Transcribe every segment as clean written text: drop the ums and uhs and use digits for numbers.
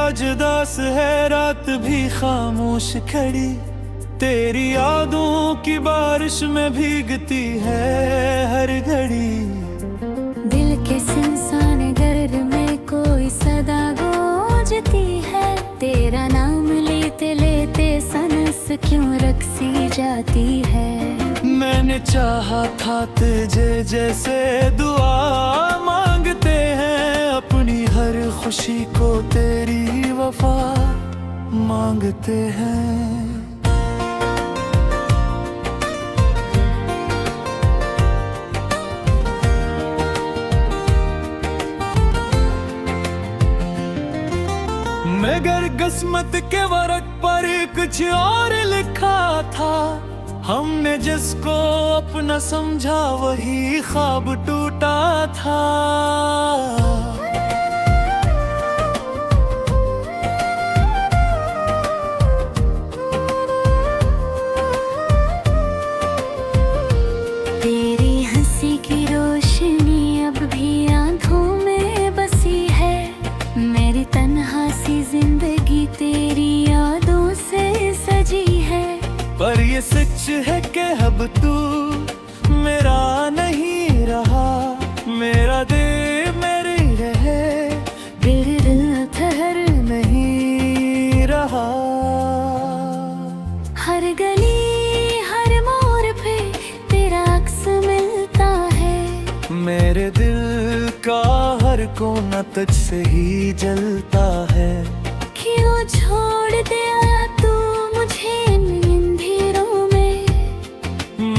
आज उदास है, रात भी खामोश खड़ी, तेरी यादों की बारिश में भीगती है हर घड़ी। दिल के सुनसान घर में कोई सदा गूंजती है, तेरा नाम लेते लेते सनस क्यों रकसी जाती है। मैंने चाहा था तुझे जैसे दुआ मांगते हैं, अपनी हर खुशी को तेरी वफा मांगते हैं। मगर किस्मत के वर्क पर कुछ और लिखा था, हमने जिसको अपना समझा वही ख्वाब टूटा था। तेरी हंसी की रोशनी अब भी आंखों में बसी है, मेरी तन्हा सी जिंदगी तेरी यादों से सजी है। पर ये सच है कि अब तू मेरा नहीं रहा, मेरा दिल मेरी रहे, दिल ठहर नहीं रहा। हर गली हर मोड़ पे तेरा अक्स मिलता है, मेरे दिल का हर कोना तुझसे ही जलता है। क्यों छोड़ दिया तू मुझे इन अंधेरों में,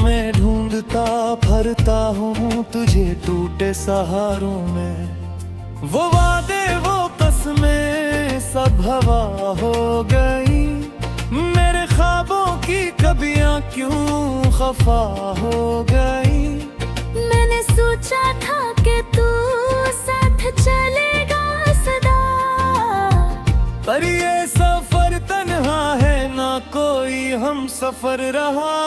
मैं ढूंढता भरता हूँ तुझे टूटे सहारों में। वो वादे वो कसमें सब हवा हो गई, मेरे ख्वाबों की कबियां क्यों खफा हो गई। मैंने सोचा था कि तू साथ चलेगा सदा, पर ये सफर तन्हा है, ना कोई हम सफर रहा।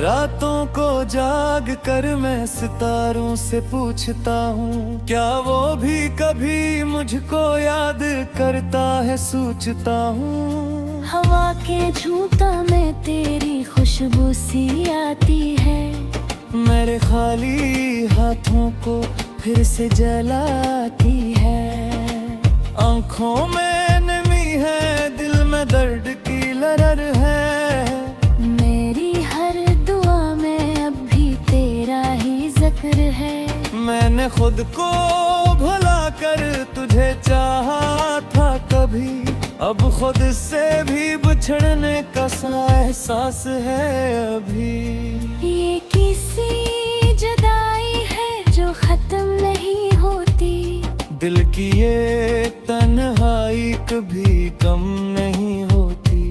रातों को जाग कर मैं सितारों से पूछता हूँ, क्या वो भी कभी मुझको याद करता है, सोचता हूँ। हवा के झूठा में तेरी खुशबू सी आती है, मेरे खाली हाथों को फिर से जलाती है। आंखों में नमी है, दिल में दर्द की लहर है, मेरी हर दुआ में अब भी तेरा ही जिक्र है। मैंने खुद को भुला कर तुझे चाहा था कभी, अब खुद से भी बिछड़ने का सा एहसास है अभी। ये किसी जुदाई है जो खत्म नहीं होती, दिल की ये तन्हाई कभी कम नहीं होती।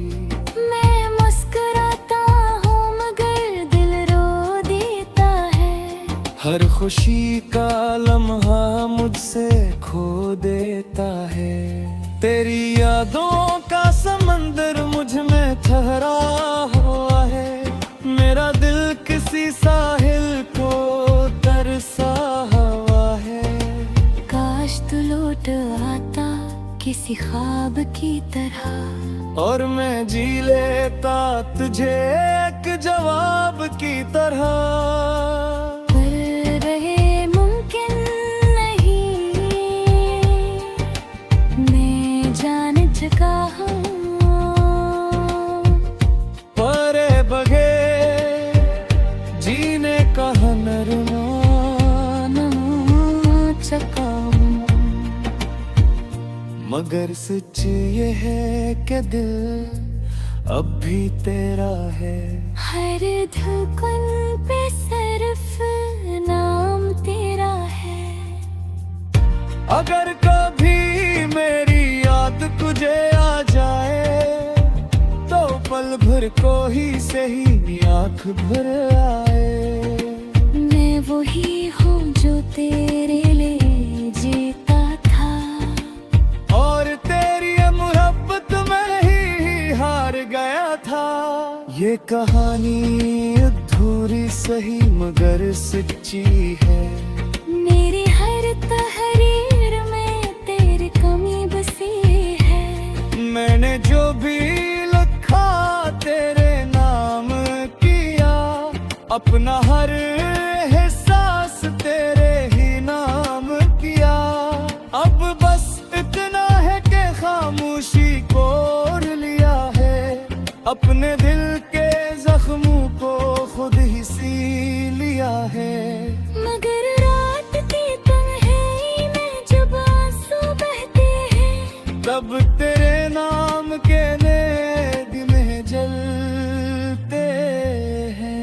मैं मुस्कुराता हूँ मगर दिल रो देता है, हर खुशी का लम्हा मुझसे खो देता है। तेरी यादों का समंदर मुझ में ठहरा हुआ है, मेरा दिल किसी साहिल को तरसा हुआ है। काश तू लौट आता किसी ख्वाब की तरह, और मैं जी लेता तुझे एक जवाब की तरह। पर रहे मुमकिन नहीं, मैं जान चुका हूँ, परे बगैर जीने का हुनर ना चुका हूँ। मगर सच ये है कि दिल अब भी तेरा है, हर धुन पे सिर्फ नाम तेरा है। अगर कभी मेरी याद तुझे आ जाए, तो पल भर को ही सही आँख भर आए। मैं वही हूँ जो तेरे लिए जीता था, और तेरी मोहब्बत में ही हार गया था। ये कहानी अधूरी सही मगर सच्ची है। मेरी हर तहरीर में तेरी कमी बसी है। मैंने जो भी लिखा तेरे नाम किया, अपना हर एहसास तेरे ही नाम किया। अब बस इतना है कि खामोशी को ओढ़ लिया है, अपने दिल के जख्मों को खुद ही सी लिया है। मगर रात की तन्हाई में जब आंसू बहते हैं, तब तेरे नाम के नेग में जलते हैं।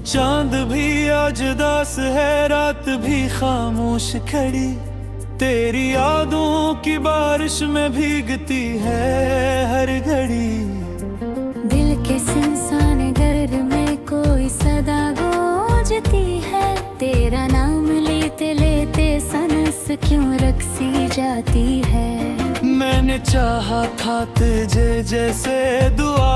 चांद भी आज उदास है, रात भी खामोश खड़ी, तेरी यादों की बारिश में भीगती है हर घड़ी। दिल के सुनसान घर में कोई सदा गूंजती है, तेरा नाम लेते लेते सनस क्यों रक्सी जाती है। मैंने चाहा था तुझे जैसे दुआ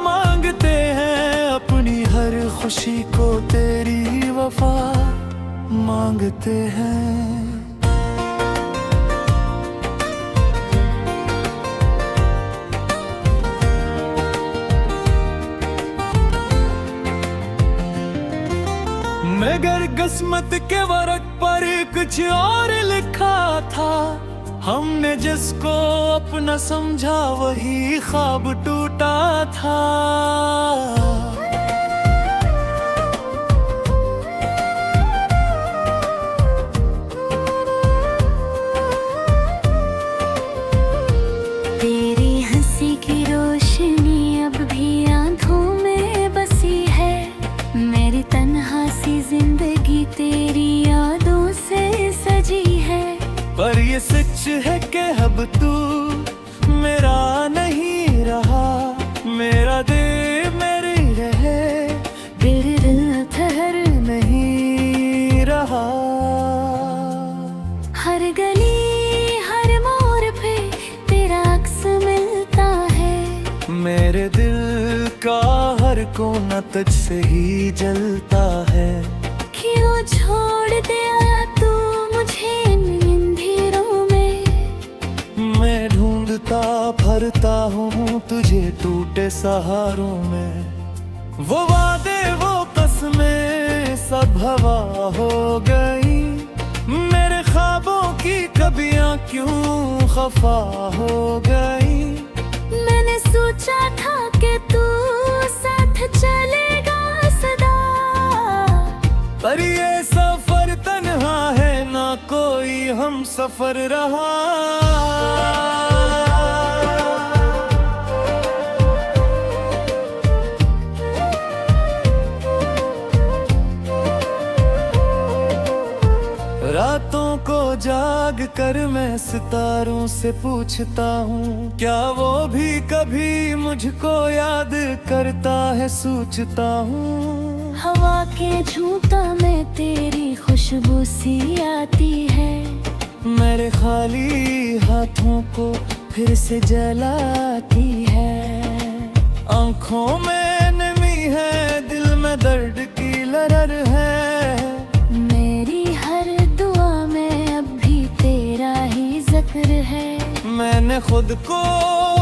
मांगते हैं, अपनी हर खुशी को तेरी वफा मांगते हैं। मगर किस्मत के वर्क पर कुछ और लिखा था, हमने जिसको अपना समझा वही ख्वाब टूटा था। तेरी हंसी की रोशनी अब भी आंखों में बसी है, मेरी तन्हा सी जिंदगी तेरी यादों से सजी है। पर ये सच है कि अब तू मेरा नहीं रहा, मेरा दिल मेरी रहे, दिल ठहर नहीं रहा। हर गली हर मोड़ पे तेरा अक्स मिलता है, मेरे दिल का हर कोना तुझसे ही जलता है। क्यों छोड़ दिया तू मुझे इन अंधेरों में, मैं ढूंढता भरता हूँ तुझे टूटे सहारों में। वो वादे वो कसमें सब हवा हो गई, मेरे ख्वाबों की कबियां क्यों खफा हो गई। मैंने सोचा था कि तू साथ चलेगा सदा, पर ये सफर तन्हा है ना कोई हम सफर रहा। रातों को जाग कर मैं सितारों से पूछता हूँ, क्या वो भी कभी मुझको याद करता है सोचता हूँ। हवा के झूठा में तेरी खुशबू सी आती है, मेरे खाली हाथों को फिर से जलाती है। आंखों में नमी है, दिल में दर्द की लहर है, मेरी हर दुआ में अब भी तेरा ही जिक्र है। मैंने खुद को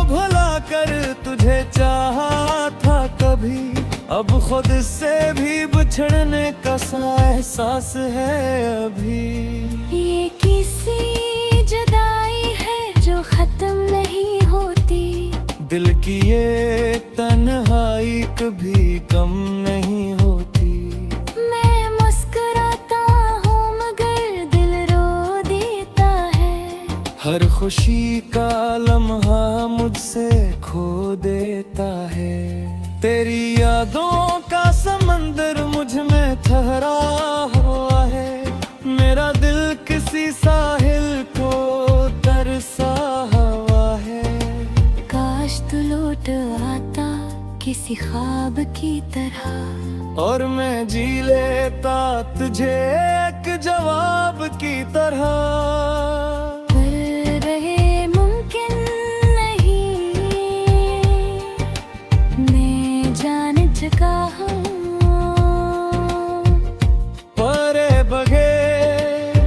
भुला कर तुझे चाहा था कभी, अब खुद से भी बिछड़ने का सा एहसास है अभी। ये किसी जुदाई है जो खत्म नहीं होती, दिल की ये तन्हाई कभी कम नहीं होती। मैं मुस्कुराता हूँ मगर दिल रो देता है, हर खुशी का लम्हा मुझसे खो देता है। तेरी यादों का समंदर मुझ में ठहरा हुआ है। मेरा दिल किसी साहिल को तरसा हुआ है। काश तू लौट आता किसी ख्वाब की तरह, और मैं जी लेता तुझे एक जवाब की तरह। पर रहे मुमकिन नहीं, मैं जान चुका हूँ। परे बगैर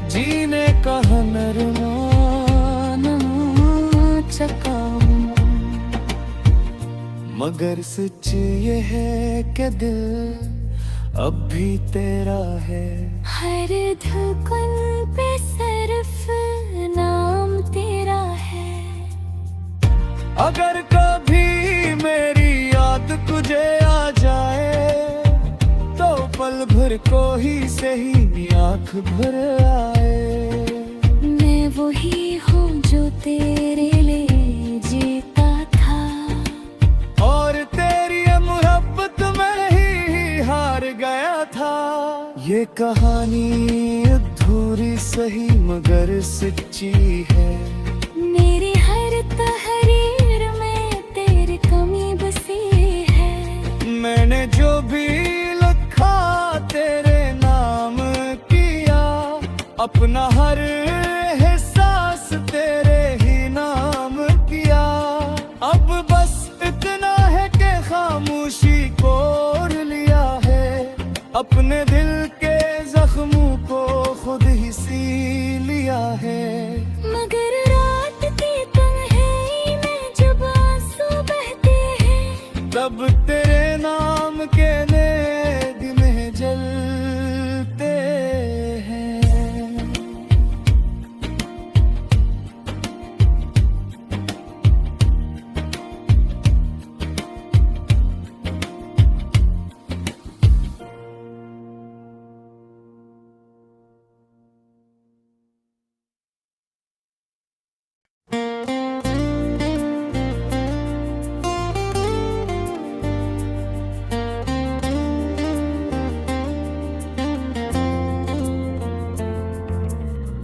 जीने का हुनर ना चुका हूँ। मगर सच ये है कि दिल अब भी तेरा है। हर धड़कन पे सिर्फ नाम तेरा है। अगर कभी मेरी याद तुझे आ जाए, तो पल भर को ही सही आँख भर आए। मैं वही हूँ जो तेरे लिए जीता था, और तेरी मोहब्बत में ही हार गया था। ये कहानी अधूरी सही मगर सच्ची है। मेरी हर तहरीर में तेरी कमी बसी है। मैंने जो भी लिखा तेरे नाम किया, अपना हर एहसास तेरे ही नाम किया। अब बस इतना है कि खामोशी को ओढ़ लिया है। अपने दिल के जख्मों को खुद ही सी लिया है। मगर रात की तन्हाई में जब आंसू बहते हैं, तब तेरे नाम के नेग में जलते हैं।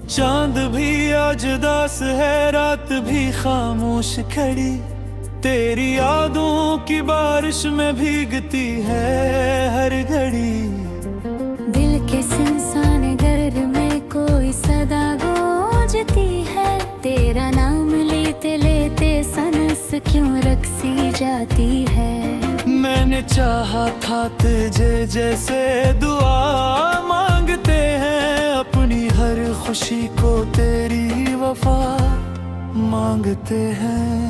चांद भी आज उदास है, रात भी खामोश खड़ी। तेरी यादों की बारिश में भीगती है हर घड़ी। दिल के सुनसान घर में कोई सदा गूंजती है। तेरा नाम लेते लेते सनस क्यों रकसी जाती है। मैंने चाहा था तुझे जैसे दुआ मांगते हैं। अपनी हर खुशी को तेरी वफा मांगते हैं।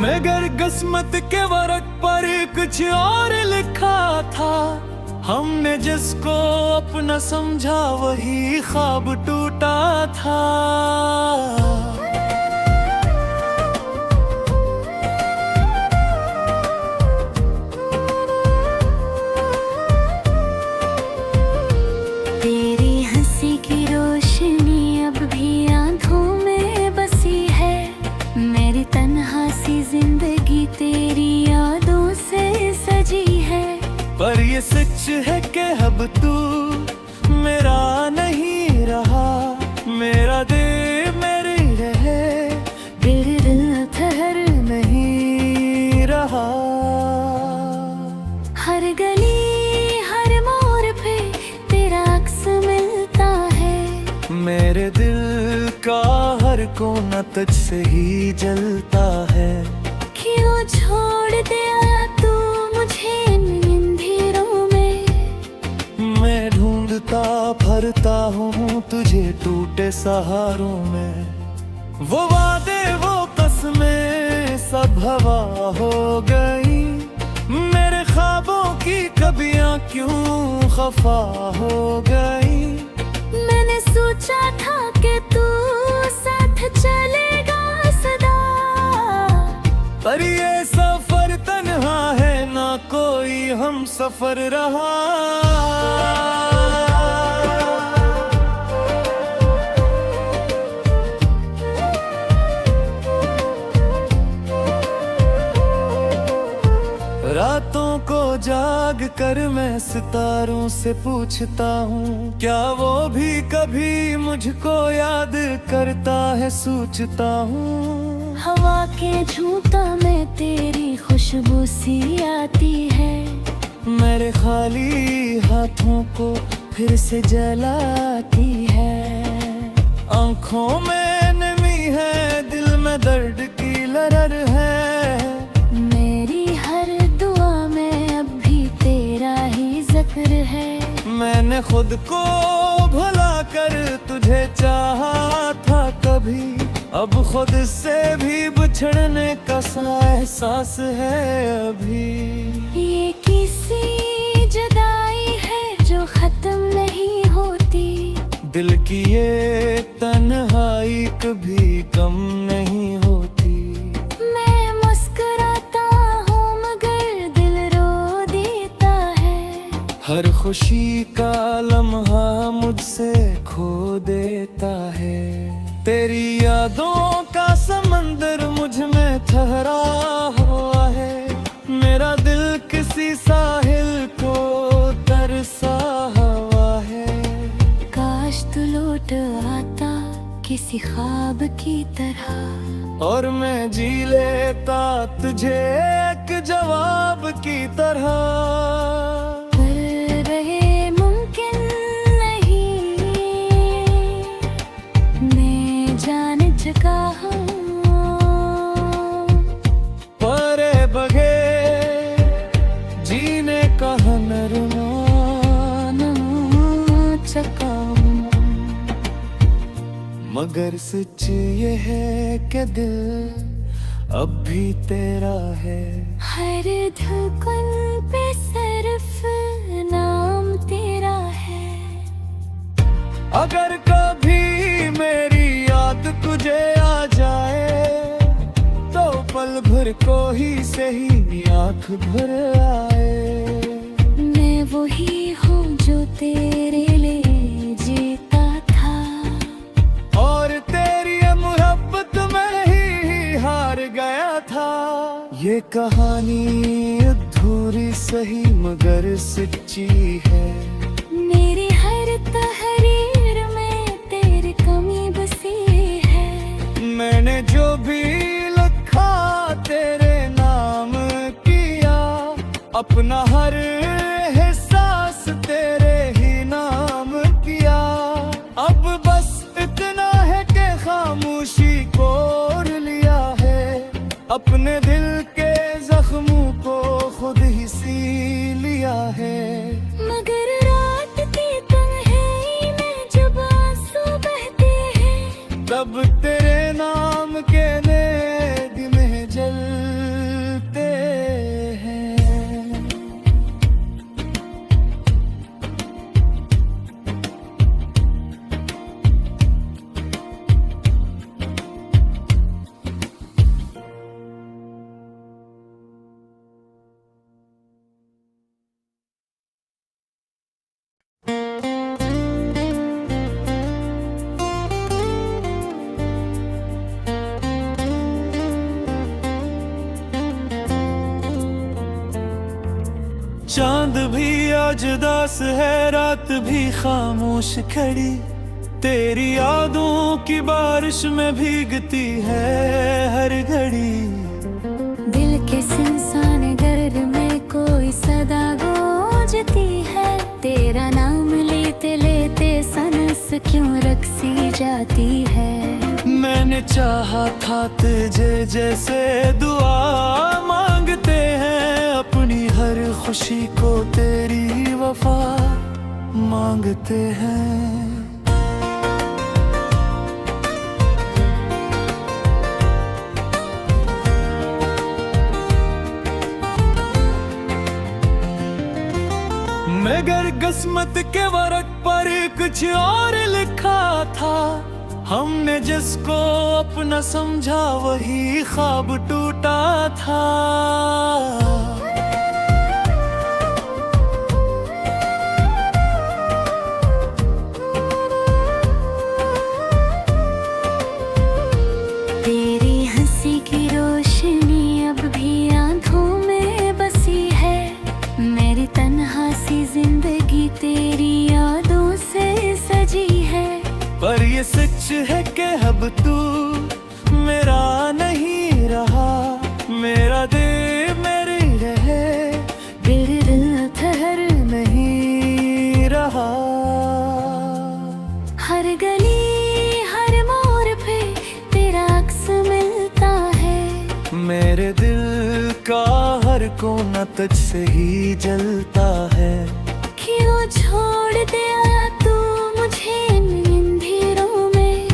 मगर किस्मत के वर्क पर कुछ और लिखा था। हमने जिसको अपना समझा वही ख्वाब टूटा था। तेरी हंसी की रोशनी अब भी आंखों में बसी है। मेरी तन्हा सी जिंदगी तेरी यादों से सजी है। पर ये सच है कि अब तू मेरा नहीं रहा। मेरा दिल मेरे रहे, दिल ठहर नहीं रहा। हर गली हर मोड़ पे तेरा अक्स मिलता है। मेरे दिल का हर कोना तुझसे ही जलता है। क्यों छोड़ दिया तू मुझे इन अंधेरों में। मैं ढूंढता भरता हूँ तुझे टूटे सहारों में। वो वादे वो कसमें सब हवा हो गई। मेरे ख्वाबों की कबियां क्यों खफा हो गई। मैंने सोचा था कि तू साथ चलेगा सदा, पर ये हम सफर रहा। रातों को जाग कर मैं सितारों से पूछता हूँ, क्या वो भी कभी मुझको याद करता है, सोचता हूँ। हवा के झूठा में तेरी खुशबू सी आती है, मेरे खाली हाथों को फिर से जलाती है। आंखों में नमी है, दिल में दर्द की लहर है। मेरी हर दुआ में अब भी तेरा ही जिक्र है। मैंने खुद को भुला कर तुझे चाहा था कभी, अब खुद से भी बिछड़ने का सा एहसास है अभी। ये किसी जुदाई है जो खत्म नहीं होती, दिल की ये तन्हाई कभी कम नहीं होती। मैं मुस्कुराता हूँ मगर दिल रो देता है, हर खुशी का लम्हा मुझसे खो देता है। तेरी यादों का समंदर मुझ में ठहरा हुआ है, मेरा दिल किसी साहिल को तरसा हुआ है। काश तू लौट आता किसी ख्वाब की तरह, और मैं जी लेता तुझे एक जवाब की तरह। पर रहे मुमकिन नहीं, मैं जान चुका हूँ, परे बगैर जीने का हुनर ना चुका। मगर सच ये है कि दिल अब भी तेरा है। हर धड़कन पे सिर्फ नाम तेरा है। अगर कभी मेरी याद तुझे आ जाए, तो पल भर को ही सही आँख भर आए। मैं वही हूँ जो तेरे लिए जीता था, और तेरी मोहब्बत में ही हार गया था। ये कहानी अधूरी सही मगर सच्ची है। मेरी हर तहरीर में तेरी कमी बसी है। मैंने जो भी लिखा तेरे नाम किया, अपना हर एहसास तेरे ही नाम किया। अब बस इतना है कि खामोशी को ओढ़ लिया है, अपने दिल के जख्मों को खुद ही सी लिया है। मगर रात की तन्हाई में जब आंसू बहते हैं, तब तेरे नाम के नेद में जलते हैं। चांद भी आज उदास है, रात भी खामोश खड़ी, तेरी यादों की बारिश में भीगती है हर घड़ी। दिल के सुनसान घर में कोई सदा गूंजती है, तेरा नाम लेते लेते सनस क्यों रक्सी जाती है। मैंने चाहा था तुझे जैसे दुआ मांगते हैं, अपनी हर खुशी को तेरी वफा मांगते हैं। मगर किस्मत के वर्क पर कुछ और लिखा था, हमने जिसको अपना समझा वही ख्वाब टूटा था। ये सच है कि अब तू मेरा नहीं रहा, मेरा दिल मेरी रहे, दिल ठहर नहीं रहा। हर गली हर मोड़ पे तेरा अक्स मिलता है, मेरे दिल का हर कोना तुझसे ही जलता है। क्यों छोड़ दिया तू मुझे इन अंधेरों में,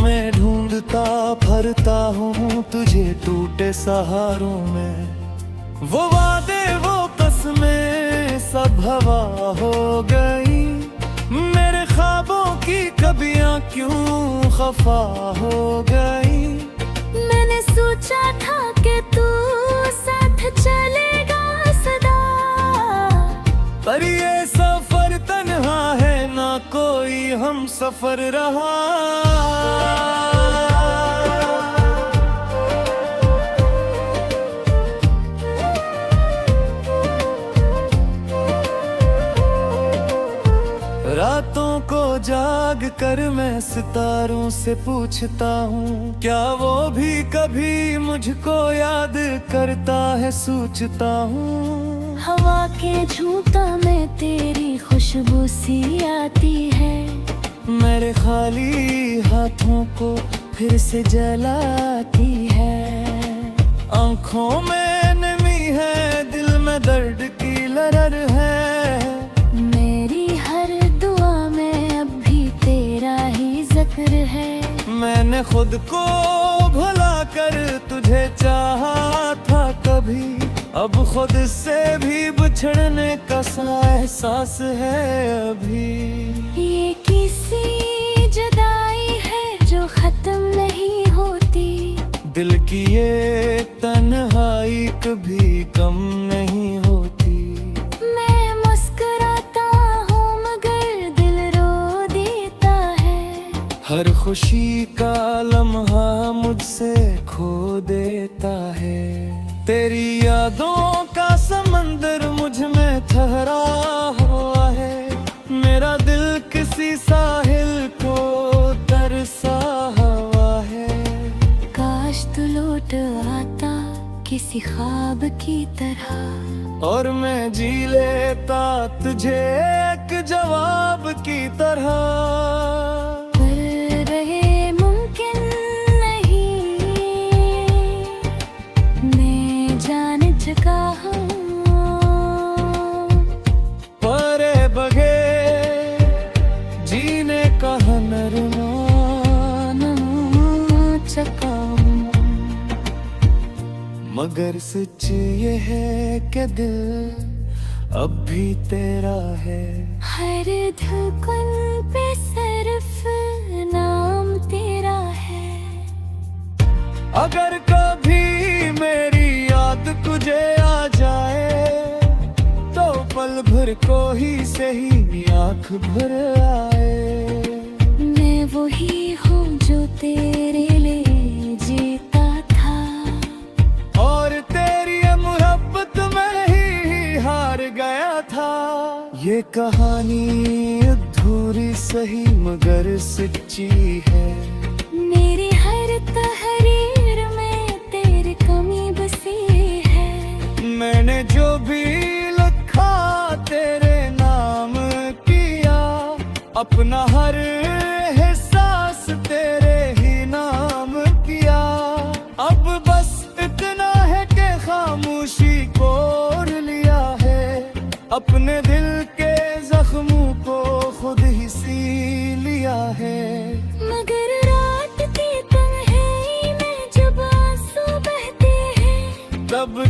मैं ढूंढता भरता हूँ तुझे टूटे सहारों में। वो वादे वो कसमें सब हवा हो गई, मेरे ख्वाबों की कबियां क्यों खफा हो गई। मैंने सोचा था कि तू साथ चलेगा सदा, पर ये सफर तन्हा है, ना कोई हम सफर रहा। रातों को जाग कर मैं सितारों से पूछता हूँ, क्या वो भी कभी मुझको याद करता है, सोचता हूँ। हवा के झूठा में तेरी खुशबू सी आती है, मेरे खाली हाथों को फिर से जलाती है। आंखों में नमी है, दिल में दर्द की लहर है, मेरी हर दुआ में अब भी तेरा ही जिक्र है। मैंने खुद को भुला कर तुझे चाहा था कभी, अब खुद से भी बिछड़ने का सा एहसास है अभी। ये किसी जुदाई है जो खत्म नहीं होती, दिल की ये तन्हाई कभी कम नहीं होती। मैं मुस्कुराता हूँ मगर दिल रो देता है, हर खुशी का लम्हा मुझसे खो देता है। तेरी यादों का समंदर मुझ में ठहरा हुआ है, मेरा दिल किसी साहिल को तरसा हुआ है। काश तू लौट आता किसी ख्वाब की तरह, और मैं जी लेता तुझे एक जवाब की तरह। पर रहे मुमकिन नहीं, मैं जान चुका हूँ, परे बगैर जीने का हुनर ना चुका हूँ। मगर सच ये है कि दिल अब भी तेरा है। हर धड़कन पे सिर्फ नाम तेरा है। अगर कभी मेरी याद तुझे आ जाए, तो पल भर को ही सही आँख भर आए। मैं वही हूँ जो तेरे लिए जीता था, और तेरी मोहब्बत में ही हार गया था। ये कहानी अधूरी सही मगर सच्ची है। मेरी हर तहरीर में तेरी कमी बसी है। मैंने जो भी लिखा तेरे नाम किया, अपना हर एहसास तेरे ही नाम किया। अब बस इतना है कि खामोशी को ओढ़ लिया है, अपने दिल के जख्मों को खुद ही सी लिया है। मगर रात की तन्हाई में जब आंसू बहते हैं, तब